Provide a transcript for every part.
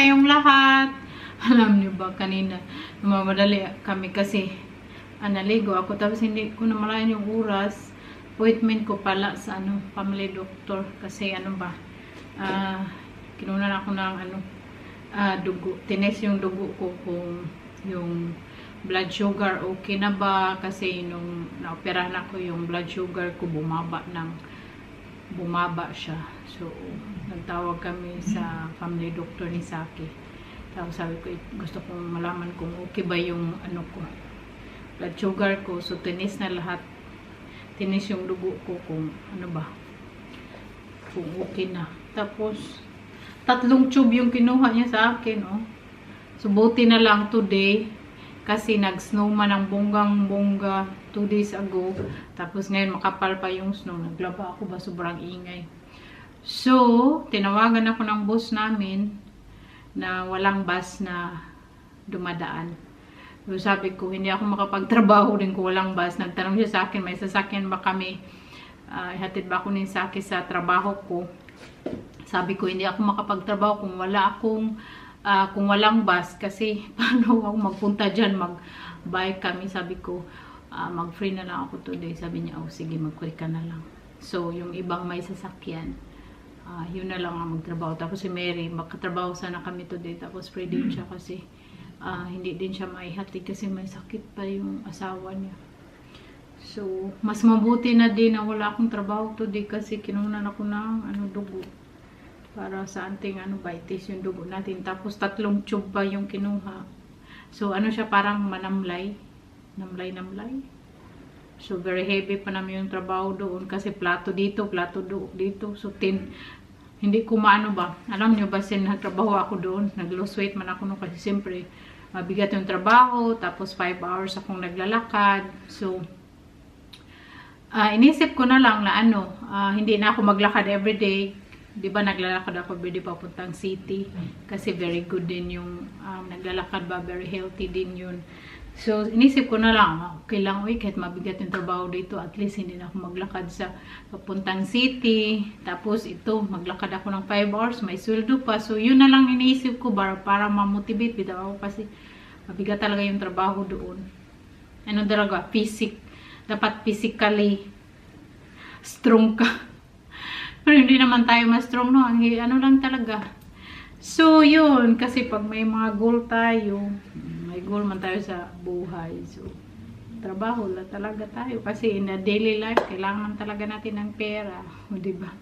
kayong lahat. Alam niyo ba, kanina, mamadali kami kasi naligo ako. Tapos hindi ko namalayan yung oras. Appointment ko pala sa family doctor. Kasi kinunan ako ng dugo. Tines yung dugo ko kung yung blood sugar okay na ba. Kasi nung naoperahan ako, yung blood sugar ko bumaba siya. So, nagtawag kami sa family doctor ni Saki. Tapos sabi ko, gusto kong malaman kung okay ba yung blood sugar ko. So, tinis na lahat. Tinis yung dugo ko kung kung okay na. Tapos, 3 tube yung kinuha niya sa akin, oh. So, buti na lang today. Kasi nag-snowman ng bonggang-bongga 2 days ago. Tapos ngayon makapal pa yung snow. Naglaba ako ba? Sobrang ingay. So, tinawagan ako ng boss namin na walang bus na dumadaan. So, sabi ko, hindi ako makapagtrabaho din kung walang bus. Nagtanong siya sa akin, may sasakyan ba kami? Ihatid ba ako ni Saki sa trabaho ko? Sabi ko, hindi ako makapagtrabaho kung kung walang bus, kasi paano ako magpunta dyan, mag-bike kami. Sabi ko, mag-free na lang ako today. Sabi niya, oh sige, mag-free ka na lang. So, yung ibang may sasakyan, yun na lang ang magtrabaho. Tapos si Mary, magkatrabaho sana kami today. Tapos free din siya kasi hindi din siya maihatid kasi may sakit pa yung asawa niya. So, mas mabuti na din na wala akong trabaho today kasi kinunan ako ng dugo. Para sa anting vitis yung dugo natin. Tapos 3 tube pa yung kinuha. So siya, parang manamlay. Namlay. So very heavy pa namin yung trabaho doon. Kasi plato dito, plato dito. So hindi ko ba. Alam nyo ba, nagtrabaho ako doon. Nag-lose weight man ako noon kasi siyempre mabigat yung trabaho. Tapos 5 hours akong naglalakad. So inisip ko na lang na hindi na ako maglakad everyday. Di ba naglalakad ako everyday papuntang city kasi very good din yung naglalakad ba, very healthy din yun. So inisip ko na lang, okay lang, kahit mabigat yung trabaho dito, at least hindi na ako maglakad sa papuntang city. Tapos ito, maglakad ako ng 5 hours, may sweldo pa. So yun na lang iniisip ko para ma-motivate bitaw ako kasi mabigat talaga yung trabaho doon. Talaga, dapat physically strong ka. Pero hindi naman tayo mas strong, no? Lang talaga. So, yun. Kasi pag may mga goal tayo, may goal man tayo sa buhay. So, trabaho lang talaga tayo. Kasi in the daily life, kailangan talaga natin ng pera. O, diba?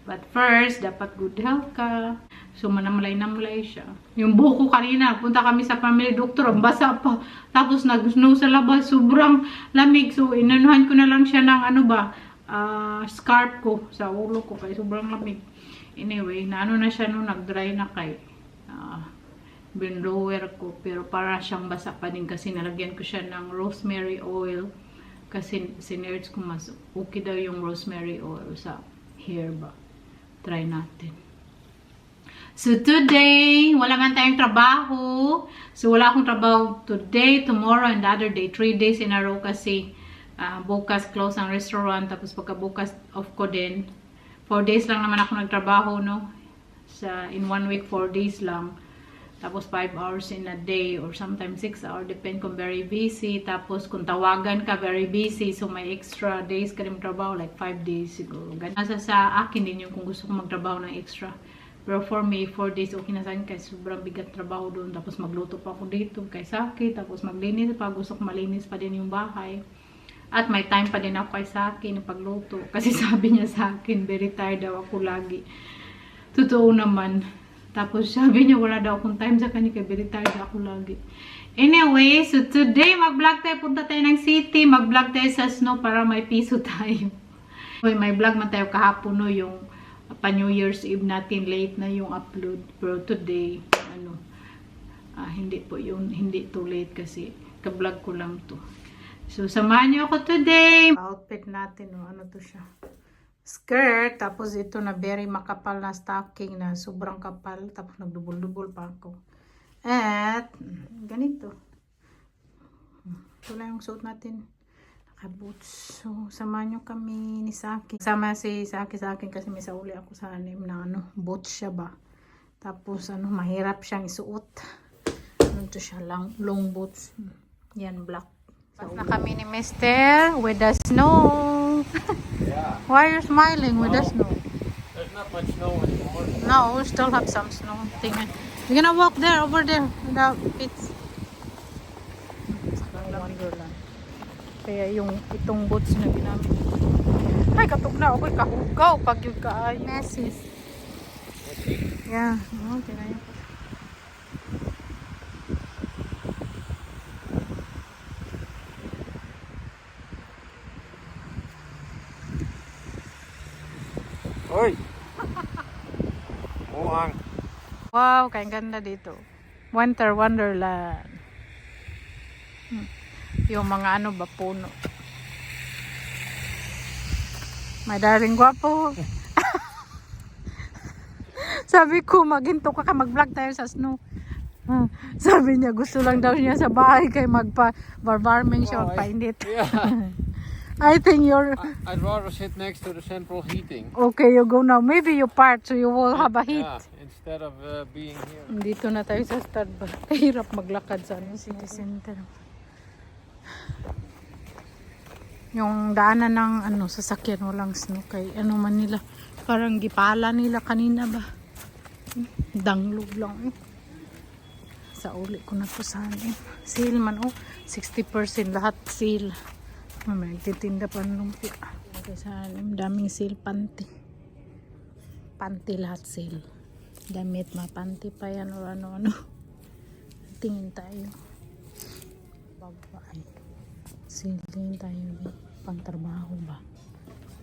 But first, dapat good health ka. So, manamlay-namlay siya. Yung buhok ko kanina, punta kami sa family doctor, ang basa pa. Tapos, nag-snow sa labas. Sobrang lamig. So, inanuhan ko na lang siya ng scarf ko sa ulo ko kaya sobrang lamig. Anyway, na siya nag-dry na kay blower ko, pero para siyang basa pa din kasi nalagyan ko siya ng rosemary oil kasi sinerge ko mas okay daw yung rosemary oil sa hair ba. Try natin. So today, wala man tayong trabaho. So wala akong trabaho today, tomorrow, and the other day. 3 days in a row kasi bukas close ang restaurant, tapos pagkabukas off ko din. 4 days lang naman ako nagtrabaho, no? In 1 week, 4 days lang. Tapos 5 hours in a day or sometimes 6 hours, depend kung very busy. Tapos kung tawagan ka, very busy. So may extra days ka rin magtrabaho, like 5 days siguro. Nasa sa akin din yung kung gusto kong magtrabaho ng extra. Pero for me, 4 days okay na sa akin kasi sobrang bigat trabaho doon. Tapos magluto pa ako dito kay Saki. Tapos maglinis pa, gusto ko malinis pa din yung bahay. At may time pa din ako kay Saki ng pagluto. Kasi sabi niya sa akin, very tired daw ako lagi. Totoo naman. Tapos sabi niya, wala daw akong time sa kanya, kaya very tired ako lagi. Anyway, so today, mag-vlog tayo. Punta tayo ng city. Mag-vlog tayo sa snow para may piso tayo. May vlog man tayo kahapon, no, yung pa New Year's Eve natin. Late na yung upload. Pero today, hindi po yun. Hindi too late kasi ka-vlog ko lang to. So, samahan niyo ako today. Outfit natin, ano to siya. Skirt, tapos ito na very makapal na stocking na sobrang kapal. Tapos nagdubol-dubol pa ako. At, ganito. Ito lang yung suot natin. Naka-boots. So, samahan niyo kami ni Saki. Sama si Saki sa akin kasi may sauli ako sa anim na boots siya ba. Tapos ano, mahirap siyang isuot. Ano to siya, long boots. Yan, black. Pas na kami ni Mister with the snow. Yeah. Why are you smiling with the snow? There's not much snow anymore. No, we still have some snow. Tingnan. We're gonna walk there, over there, without pits. Wonderland. Kaya yung itong boots na ginamit. Ay, katog na. Okay, kahugaw. Pag yung kaayo. Messi. Yeah. Oh, tingnan yun. Oi! Muang. Wow, kayang ganda dito. Winter Wonderland. Yung mga ano ba, puno. My darling gwapo. Sabi ko, maginto ka mag-vlog tayo sa snow. Sabi niya, gusto lang daw niya sa bahay kay magpa-barbarming siya, magpainit. Yeah. I think you're... I'd rather sit next to the central heating. Okay, you go now. Maybe you part so you will have a heat. Yeah, instead of being here. Dito na tayo sa start ba? Kahirap maglakad sa city center. Yung daanan ng ano, sasakyan walang snow kay ano man nila. Parang gipala nila kanina ba? Danglog lang eh. Sa uli ko na po sana eh. Sale man oh. 60% lahat sale. May nagtitinda pa ng lumpia. Okay, sa daming sale panty. Panty lahat sale. Damit, mapanty pa yan o ano-ano. Tingin tayo. Babae. Tingin tayo. Pang trabaho ba?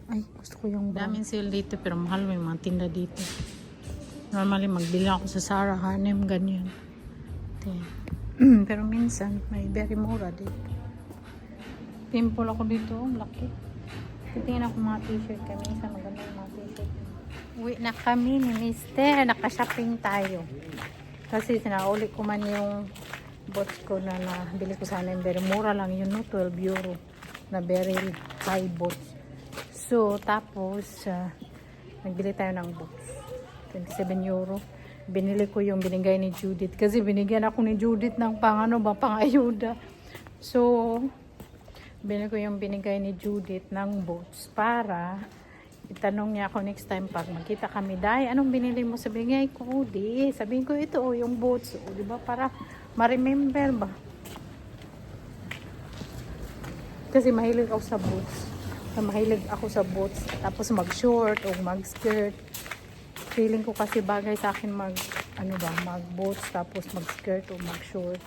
Ay, gusto ko yung daming sale dito pero mahal may mga tinda dito. Normally magbili ako sa Sarah, Hanem, ganyan. Pero minsan may very mura dito. Pimple ako dito, laki. Titingin ako mga t-shirt kami. Minsan maganda yung mga t-shirt. Uwi na kami ni Mister. Naka-shopping tayo. Kasi sinauli ko man yung boots ko na nabili ko sana yung very mura lang yun, no? 12 euro na very high boots. So, tapos nagbili tayo ng boots. 27 euro. Binili ko yung binigay ni Judith. Kasi binigyan ako ni Judith ng pang-ayuda. So, binili ko yung binigay ni Judith ng boots para itanong niya ako next time pag magkita kami, Day, anong binili mo? Sabi niya, ko, di. Sabihin ko, ito yung boots. O, diba? Para ma-remember ba? Kasi mahilig ako sa boots. Mahilig ako sa boots. Tapos mag-short o mag-skirt. Feeling ko kasi bagay sa akin mag-boots tapos mag-skirt o mag-short.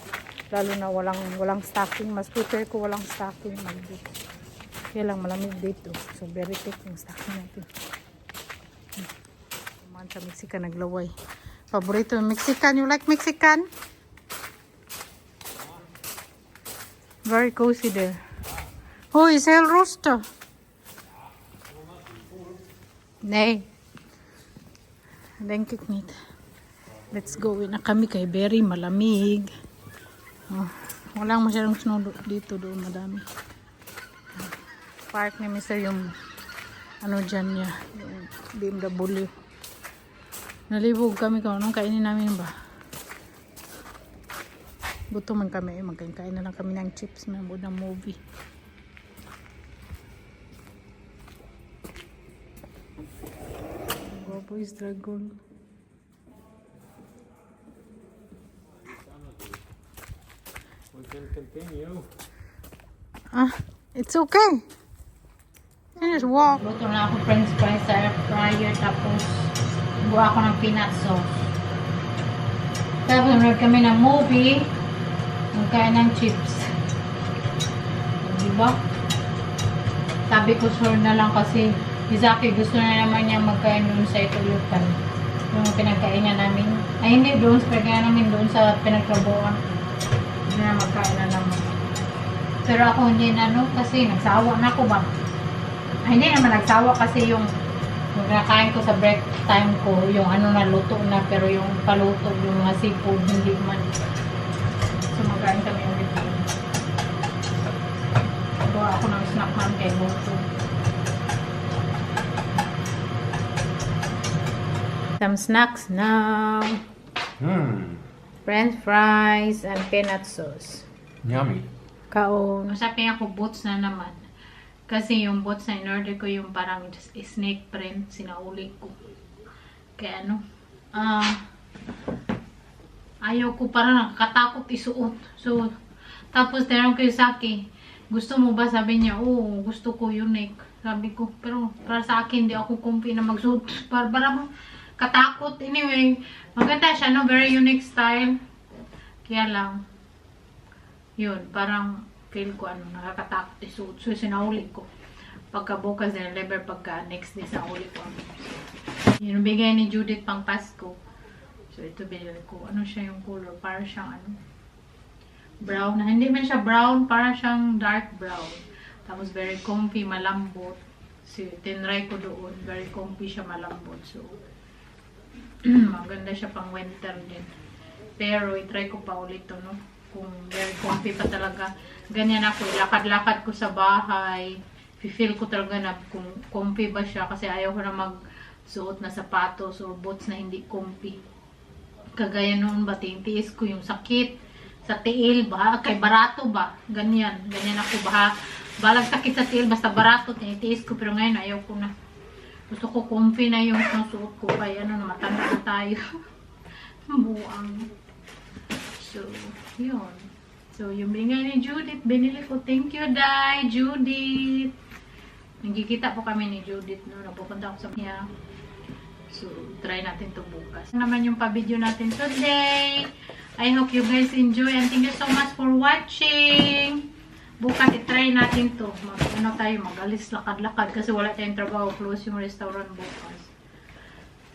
Lalo na walang stocking. Mas prefer ko walang stocking mag-boots. Kaya lang malamig dito. So very thick yung stocking natin. Kumain sa Mexican naglaway. Paborito yung Mexican. You like Mexican? Very cozy there. Oh, is hell rooster? Nay. Then kick meat. Let's go. Na kami kay Berry. Malamig. Oh, walang masyadong snow dito doon. Madami. Park ni Mr. yung ano dyan niya. Yung BMW. Nalibog kami kung anong kainin namin ba. Gutom man kami. Magkain na lang kami ng chips. Manood ng movie. Boys Dragon. We can continue. It's okay. You just walk. Luto na ako french fries sa air fryer tapos buha ako ng peanut sauce. Tapos nanood kami ng movie. Magkain ng chips. Diba? Sabi ko sure na lang kasi Izaki gusto na naman niya magkain doon sa Itulutan. Yung pinagkainan namin. Ay hindi doon sa pinagkainan namin doon sa pinagtrabuhan. Hindi na magkain na naman. Pero ako hindi na kasi nagsawa na ako ba. Ay hindi naman nagsawa kasi yung nakain ko sa break time ko yung ano na luto na pero yung paluto yung mga seafood hindi man. So magkain kami ulit. Gawa ako ng snack man kay Boto. Some snacks now. French fries and peanut sauce. Yummy. Kaon. Usapin ako boots na naman. Kasi yung boots na in-order ko yung parang snake print. Sinauli ko. Kaya ano. Ayaw ko parang nakakatakot isuot. So, tapos tinanong ko yung Saki. Gusto mo ba? Sabi niya, oo, gusto ko unique. Sabi ko, pero para sa akin, di ako kumpi na magsuot. Para mo katakot. Anyway, maganda siya, no? Very unique style. Kaya lang, yun, parang feel ko, nakakatakot isuot. So, sinauli ko. Pagkabukas na lever, pagka next day, sinauli ko. Yun, bigay ni Judith pang Pasko. So, ito binili ko. Ano siya yung color? Para siyang, brown. Hindi man siya brown, para siyang dark brown. Tapos, very comfy, malambot. So, tinry ko doon. Very comfy siya, malambot. So, maganda siya pang winter din. Pero, itry ko pa ulit to, no? Kung very comfy pa talaga. Ganyan ako. Lakad-lakad ko sa bahay. Feel ko talaga na kung comfy ba siya. Kasi ayaw ko na magsuot na sapatos or boots na hindi comfy. Kagaya noon ba, tiis ko yung sakit sa tiil ba, kay barato ba, ganyan ako ba, balag sakit sa tiil, basta barato, tinitiis ko, pero ngayon ayaw ko na, gusto ko comfy na yung suot ko, kaya matanda na tayo, buang, so, yun, so, yung bingay ni Judith, binili ko, thank you, Day, Judith, nagkikita po kami ni Judith, no, napupunta ako sa niya. So, try natin to bukas. Ito naman yung pa-video natin today. I hope you guys enjoy and thank you so much for watching. Bukas, i-try natin to. Mag-alis lakad-lakad kasi wala tayong trabaho. Close yung restaurant bukas.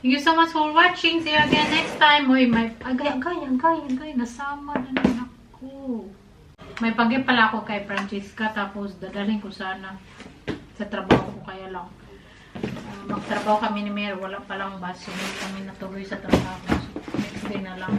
Thank you so much for watching. See you again next time. Uy, may... Agay. Nasama na naman ako. May pagay pala ako kay Francesca. Tapos, dadalhin ko sana sa trabaho ko. Kaya lang. Magtrabaho kami ni Mary, wala palang bus. So, kami natuloy sa trabaho. So, next day na lang.